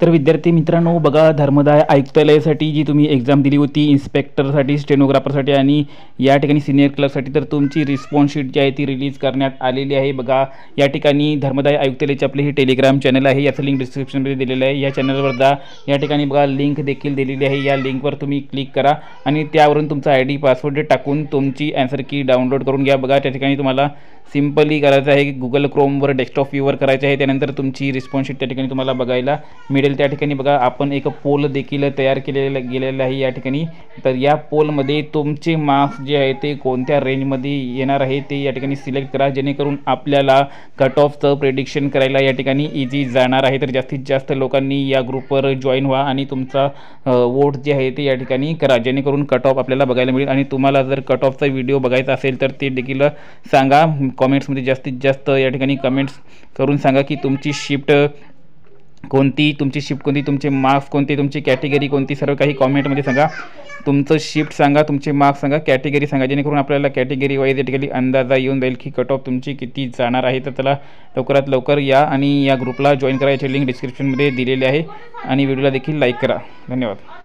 तर विद्यार्थी मित्रांनो बघा, धर्मदाय आयुक्तालयासाठी जी तुम्ही एक्झाम दिली होती इन्स्पेक्टरसाठी, स्टेनोग्राफरसाठी आणि या ठिकाणी सिनियर क्लर्कसाठी, तर तुमची रिस्पॉन्स शीट जी आहे ती रिलीज करण्यात आलेली आहे। बघा, या ठिकाणी धर्मदाय आयुक्तालयाचे आपले हे टेलिग्राम चॅनल आहे, याचं लिंक डिस्क्रिप्शनमध्ये दिलेलं आहे। या चॅनलवर जा, या ठिकाणी बघा लिंक देखील दिलेली आहे, या लिंकवर तुम्ही क्लिक करा आणि त्यावरून तुमचा ID पासवर्ड टाकून तुमची आन्सर की डाउनलोड करून घ्या। बघा, त्या ठिकाणी तुम्हाला सिंपली करायचं आहे, गुगल क्रोमवर डेस्कटॉप व्ह्यूवर करायचं आहे, त्यानंतर तुमची रिस्पॉन्स शीट त्या ठिकाणी तुम्हाला बघायला मिळेल। त्या ठिकाणी बघा, आपण एक पोल देखील तयार गेलेला आहे या ठिकाणी। तर या पोलमध्ये तुमचे मार्क्स जे आहे ते कोणत्या रेंजमध्ये येणार आहे ते या ठिकाणी सिलेक्ट करा, जेणेकरून आपल्याला कट ऑफचं प्रेडिक्शन करायला या ठिकाणी इझी जाणार आहे। तर जास्तीत जास्त लोकांनी या ग्रुपवर जॉईन व्हा आणि तुमचा वोट जे आहे ते या ठिकाणी करा, जेणेकरून कट ऑफ आपल्याला बघायला मिळेल। आणि तुम्हाला जर कट ऑफचा व्हिडिओ बघायचा असेल तर ते देखील सांगा कमेंट्समध्ये, जास्तीत जास्त या ठिकाणी कमेंट्स करून सांगा की तुमची शिफ्ट कोणती, तुमचे मार्क्स कोणते, तुमची कॅटेगरी कोणती, सर्व काही कॉमेंटमध्ये सांगा। तुमचं शिफ्ट सांगा, तुमचे मार्क्स सांगा, कॅटेगरी सांगा, जेणेकरून आपल्याला कॅटेगरी वाईज या ठिकाणी अंदाजा येऊन जाईल की कट ऑफ तुमची किती जाणार आहे। तर चला लवकरात लवकर या आणि या ग्रुपला जॉईन करा, याची लिंक डिस्क्रिप्शनमध्ये दिलेली आहे आणि व्हिडिओला देखील लाईक करा। धन्यवाद।